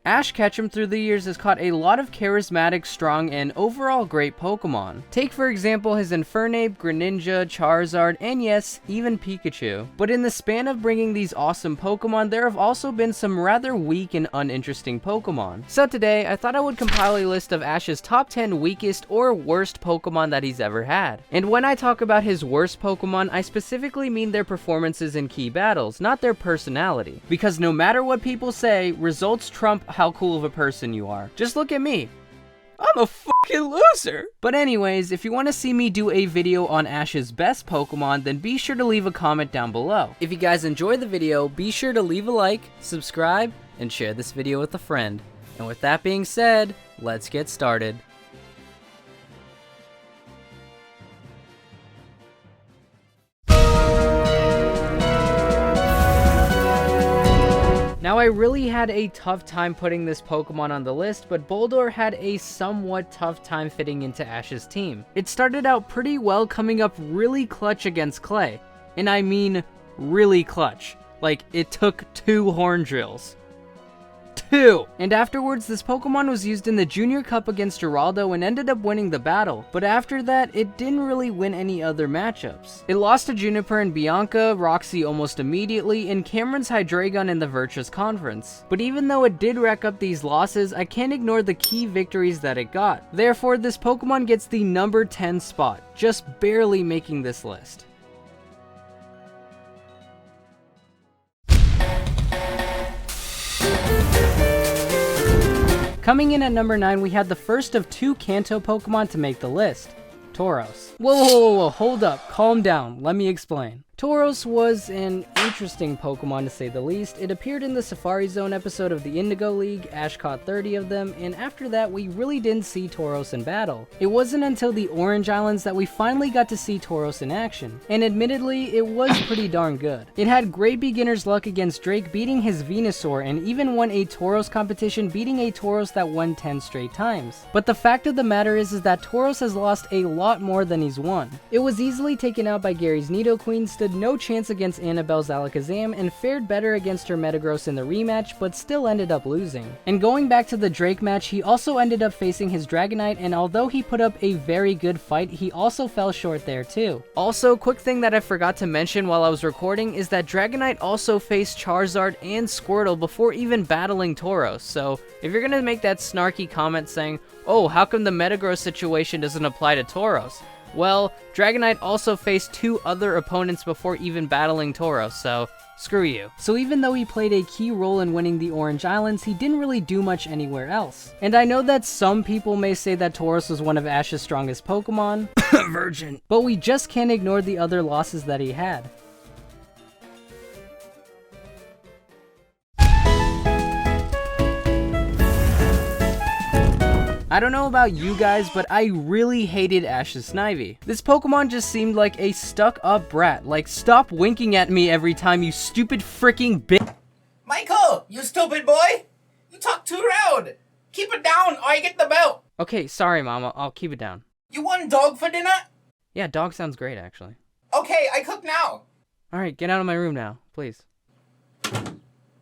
Ash Ketchum through the years has caught a lot of charismatic, strong, and overall great Pokemon. Take for example his Infernape, Greninja, Charizard, and yes, even Pikachu. But in the span of bringing these awesome Pokemon, there have also been some rather weak and uninteresting Pokemon. So today, I thought I would compile a list of Ash's top 10 weakest or worst Pokemon that he's ever had. And when I talk about his worst Pokemon, I specifically mean their performances in key battles, not their personality. Because no matter what people say, results trump how cool of a person you are. Just look at me. I'm a fucking loser. But anyways, if you want to see me do a video on Ash's best Pokemon, then be sure to leave a comment down below. If you guys enjoyed the video, be sure to leave a like, subscribe, and share this video with a friend. And with that being said, let's get started. Now, I really had a tough time putting this Pokemon on the list, but Boldore had a somewhat tough time fitting into Ash's team. It started out pretty well, coming up really clutch against Clay. And I mean really clutch. Like, it took 2 horn drills. 2! And afterwards, this Pokemon was used in the Junior Cup against Geraldo and ended up winning the battle. But after that, it didn't really win any other matchups. It lost to Juniper and Bianca, Roxy almost immediately, and Cameron's Hydreigon in the Virtus Conference. But even though it did rack up these losses, I can't ignore the key victories that it got. Therefore, this Pokemon gets the number 10 spot, just barely making this list. Coming in at number 9, we had the first of 2 Kanto Pokemon to make the list, Tauros. Whoa, hold up, calm down, let me explain. Tauros was an interesting Pokemon to say the least. It appeared in the Safari Zone episode of the Indigo League, Ash caught 30 of them, and after that we really didn't see Tauros in battle. It wasn't until the Orange Islands that we finally got to see Tauros in action, and admittedly it was pretty darn good. It had great beginner's luck against Drake, beating his Venusaur, and even won a Tauros competition, beating a Tauros that won 10 straight times. But the fact of the matter is that Tauros has lost a lot more than he's won. It was easily taken out by Gary's Nidoqueen, stood no chance against Annabelle's Alakazam, and fared better against her Metagross in the rematch, but still ended up losing. And going back to the Drake match, he also ended up facing his Dragonite, and although he put up a very good fight, he also fell short there too. Also, quick thing that I forgot to mention while I was recording is that Dragonite also faced Charizard and Squirtle before even battling Tauros, so if you're gonna make that snarky comment saying, oh, how come the Metagross situation doesn't apply to Tauros? Well, Dragonite also faced 2 other opponents before even battling Tauros, so screw you. So even though he played a key role in winning the Orange Islands, he didn't really do much anywhere else. And I know that some people may say that Tauros was one of Ash's strongest Pokemon, virgin, but we just can't ignore the other losses that he had. I don't know about you guys, but I really hated Ash's Snivy. This Pokemon just seemed like a stuck-up brat. Like, stop winking at me every time, you stupid freaking bitch. Michael, you stupid boy! You talk too loud! Keep it down or I get the belt! Okay, sorry mama, I'll keep it down. You want dog for dinner? Yeah, dog sounds great actually. Okay, I cook now! Alright, get out of my room now, please.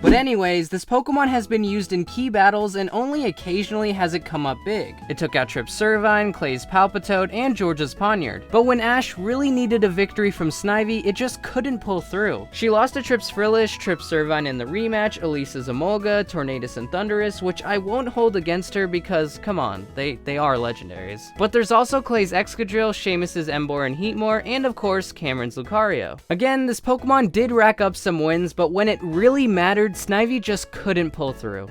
But anyways, this Pokemon has been used in key battles and only occasionally has it come up big. It took out Trip's Servine, Clay's Palpitoad, and George's Poniard. But when Ash really needed a victory from Snivy, it just couldn't pull through. She lost to Trip's Frillish, Trip's Servine in the rematch, Elisa's Emolga, Tornadus and Thundurus, which I won't hold against her because, come on, they are legendaries. But there's also Clay's Excadrill, Seamus's Emboar and Heatmore, and of course, Cameron's Lucario. Again, this Pokemon did rack up some wins, but when it really mattered, Snivy just couldn't pull through.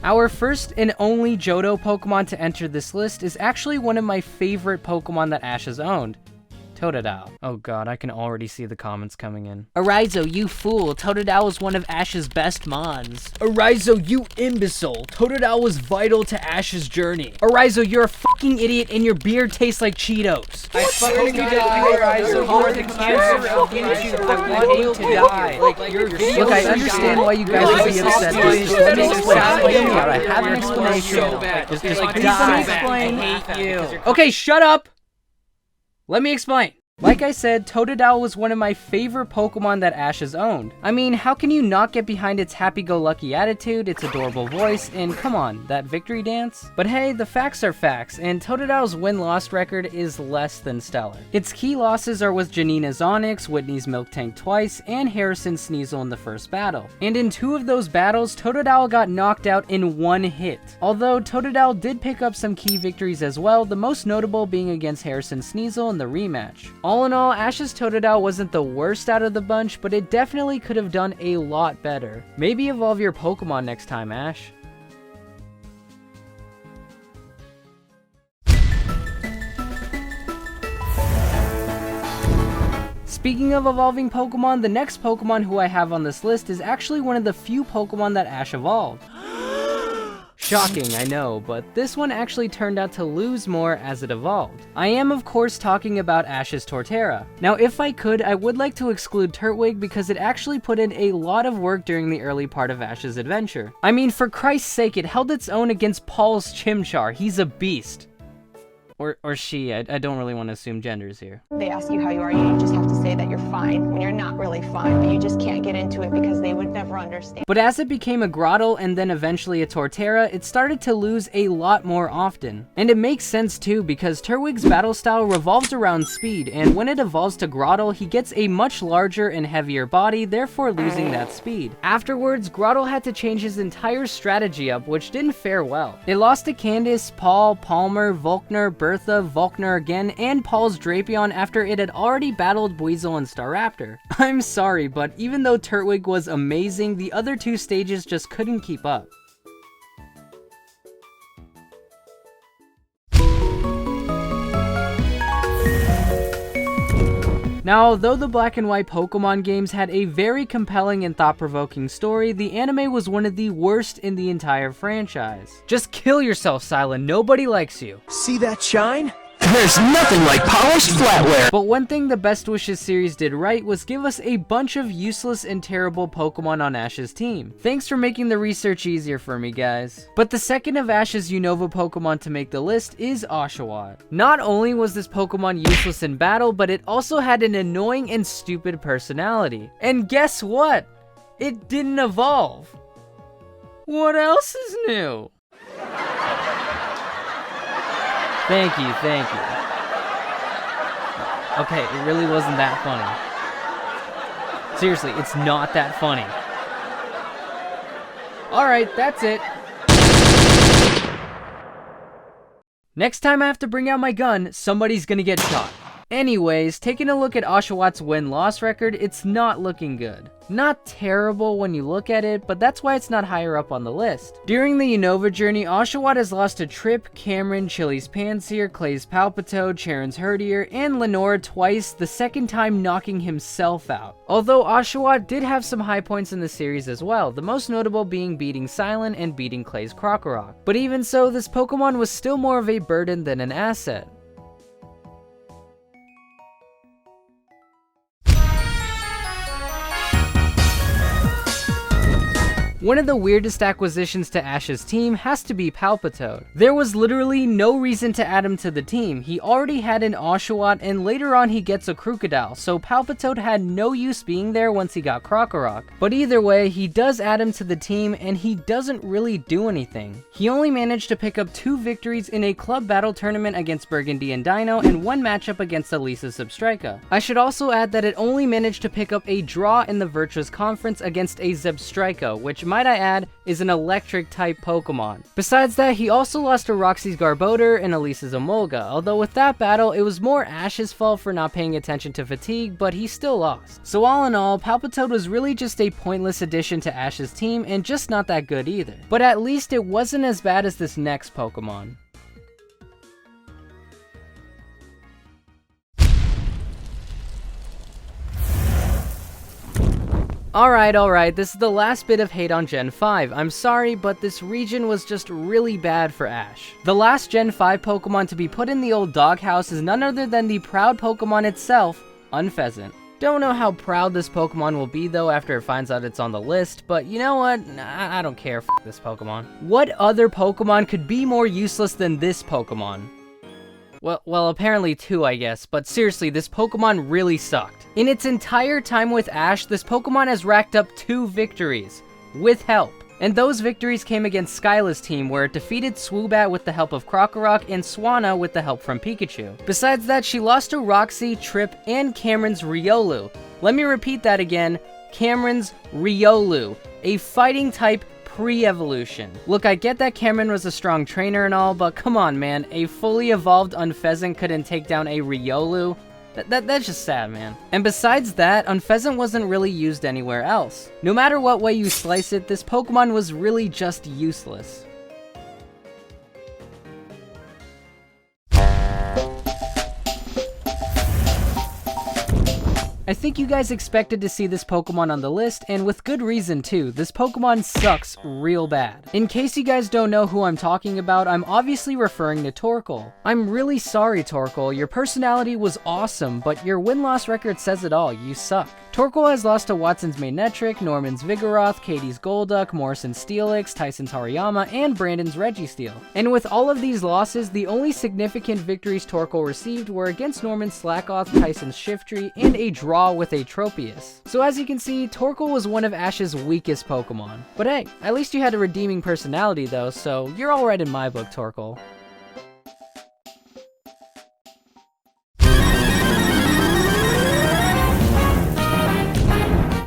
Our first and only Johto Pokemon to enter this list is actually one of my favorite Pokemon that Ash has owned. Totodile. Oh god, I can already see the comments coming in. Eryizo, you fool. Totodile was one of Ash's best mons. Eryizo, you imbecile. Totodile was vital to Ash's journey. Eryizo, you're a fucking idiot and your beard tastes like Cheetos. I fucking die, Eryizo. You are the cancer of YouTube. I want you to die. Like, your Look, I understand why you guys would be upset. Just let me explain. I have an explanation. Just please let me explain. I hate you. Okay, shut up! Let me explain. Like I said, Totodile was one of my favorite Pokemon that Ash has owned. I mean, how can you not get behind its happy-go-lucky attitude, its adorable voice, and come on, that victory dance? But hey, the facts are facts, and Totodile's win-loss record is less than stellar. Its key losses are with Janina's Onix, Whitney's Miltank twice, and Harrison's Sneasel in the first battle. And in 2 of those battles, Totodile got knocked out in 1 hit. Although Totodile did pick up some key victories as well, the most notable being against Harrison's Sneasel in the rematch. All in all, Ash's Totodile wasn't the worst out of the bunch, but it definitely could have done a lot better. Maybe evolve your Pokemon next time, Ash. Speaking of evolving Pokemon, the next Pokemon who I have on this list is actually one of the few Pokemon that Ash evolved. Shocking, I know, but this one actually turned out to lose more as it evolved. I am of course talking about Ash's Torterra. Now if I could, I would like to exclude Turtwig because it actually put in a lot of work during the early part of Ash's adventure. I mean, for Christ's sake, it held its own against Paul's Chimchar. He's a beast. Or she, I don't really want to assume genders here. They ask you how you are, you just have to say that you're fine when you're not really fine, but you just can't get into it because they would never understand. But as it became a Grottle and then eventually a Torterra, it started to lose a lot more often. And it makes sense too, because Turtwig's battle style revolves around speed, and when it evolves to Grottle, he gets a much larger and heavier body, therefore losing that speed. Afterwards, Grottle had to change his entire strategy up, which didn't fare well. It lost to Candace, Paul, Palmer, Volkner, Bertha, Volkner again, and Paul's Drapion after it had already battled Buizel and Staraptor. I'm sorry, but even though Turtwig was amazing, the other 2 stages just couldn't keep up. Now, although the black and white Pokemon games had a very compelling and thought-provoking story, the anime was one of the worst in the entire franchise. Just kill yourself, Silent. Nobody likes you. See that shine? There's nothing like polished flatware! But one thing the Best Wishes series did right was give us a bunch of useless and terrible Pokemon on Ash's team. Thanks for making the research easier for me, guys. But the second of Ash's Unova Pokemon to make the list is Oshawott. Not only was this Pokemon useless in battle, but it also had an annoying and stupid personality. And guess what? It didn't evolve. What else is new? Thank you, thank you. Okay, it really wasn't that funny. Seriously, it's not that funny. Alright, that's it. Next time I have to bring out my gun, somebody's gonna get shot. Anyways, taking a look at Oshawott's win-loss record, it's not looking good. Not terrible when you look at it, but that's why it's not higher up on the list. During the Unova journey, Oshawott has lost to Trip, Cameron, Chili's Panseer, Clay's Palpitoad, Sharon's Herdier, and Lenora twice, the second time knocking himself out. Although Oshawott did have some high points in the series as well, the most notable being beating Silent and beating Clay's Krokorok. But even so, this Pokemon was still more of a burden than an asset. One of the weirdest acquisitions to Ash's team has to be Palpitoad. There was literally no reason to add him to the team. He already had an Oshawott and later on he gets a Krookodile, so Palpitoad had no use being there once he got Krokorok. But either way, he does add him to the team and he doesn't really do anything. He only managed to pick up 2 victories in a club battle tournament against Burgundy and Dino and 1 matchup against Elisa Zebstrika. I should also add that it only managed to pick up a draw in the Virtuous Conference against a Zebstrika, which might I add, is an electric type Pokemon. Besides that, he also lost to Roxy's Garbodor and Elisa's Emolga, although with that battle, it was more Ash's fault for not paying attention to fatigue, but he still lost. So all in all, Palpitoad was really just a pointless addition to Ash's team and just not that good either. But at least it wasn't as bad as this next Pokemon. Alright, this is the last bit of hate on Gen 5. I'm sorry, but this region was just really bad for Ash. The last Gen 5 Pokemon to be put in the old doghouse is none other than the proud Pokemon itself, Unfezant. Don't know how proud this Pokemon will be though after it finds out it's on the list, but you know what? I don't care, f this Pokemon. What other Pokemon could be more useless than this Pokemon? Well, apparently 2, I guess, but seriously, this Pokemon really sucked. In its entire time with Ash, this Pokemon has racked up 2 victories, with help. And those victories came against Skyla's team, where it defeated Swoobat with the help of Krokorok and Swanna with the help from Pikachu. Besides that, she lost to Roxy, Trip, and Cameron's Riolu. Let me repeat that again, Cameron's Riolu, a fighting type pre-evolution. Look, I get that Cameron was a strong trainer and all, but come on, man, a fully evolved Unfezant couldn't take down a Riolu? That's just sad, man. And besides that, Unfezant wasn't really used anywhere else. No matter what way you slice it, this Pokemon was really just useless. I think you guys expected to see this Pokemon on the list, and with good reason too. This Pokemon sucks real bad. In case you guys don't know who I'm talking about, I'm obviously referring to Torkoal. I'm really sorry, Torkoal. Your personality was awesome, but your win-loss record says it all. You suck. Torkoal has lost to Watson's Magnetric, Norman's Vigoroth, Katie's Golduck, Morrison's Steelix, Tyson's Hariyama, and Brandon's Registeel. And with all of these losses, the only significant victories Torkoal received were against Norman's Slackoth, Tyson's Shiftry, and a draw with a Tropius. So as you can see, Torkoal was one of Ash's weakest Pokemon. But hey, at least you had a redeeming personality though, so you're alright in my book, Torkoal.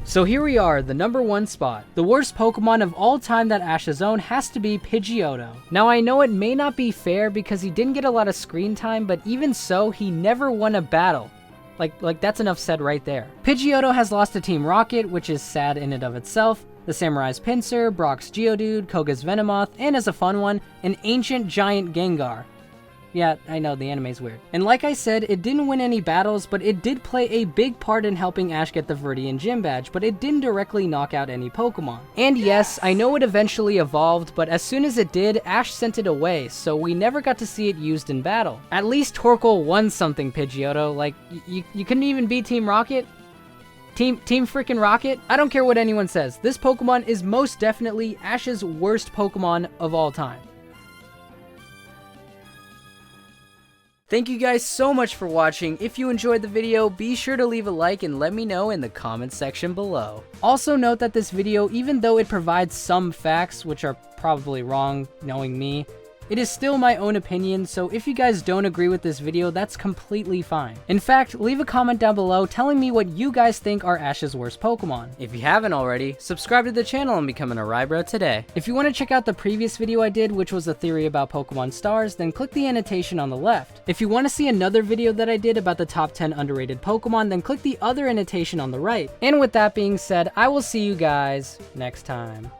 So here we are, the number 1 spot. The worst Pokemon of all time that Ash has owned has to be Pidgeotto. Now I know it may not be fair because he didn't get a lot of screen time, but even so, he never won a battle. Like that's enough said right there. Pidgeotto has lost to Team Rocket, which is sad in and of itself, the Samurai's Pinsir, Brock's Geodude, Koga's Venomoth, and as a fun one, an ancient giant Gengar. Yeah, I know, the anime's weird. And like I said, it didn't win any battles, but it did play a big part in helping Ash get the Viridian Gym Badge, but it didn't directly knock out any Pokemon. And yes, I know it eventually evolved, but as soon as it did, Ash sent it away, so we never got to see it used in battle. At least Torkoal won something, Pidgeotto. Like, you couldn't even beat Team Rocket? Team freaking Rocket? I don't care what anyone says, this Pokemon is most definitely Ash's worst Pokemon of all time. Thank you guys so much for watching. If you enjoyed the video, be sure to leave a like and let me know in the comments section below. Also note that this video, even though it provides some facts, which are probably wrong, knowing me, it is still my own opinion, so if you guys don't agree with this video, that's completely fine. In fact, leave a comment down below telling me what you guys think are Ash's worst Pokemon. If you haven't already, subscribe to the channel and become an Eryizo today. If you want to check out the previous video I did, which was a theory about Pokemon stars, then click the annotation on the left. If you want to see another video that I did about the top 10 underrated Pokemon, then click the other annotation on the right. And with that being said, I will see you guys next time.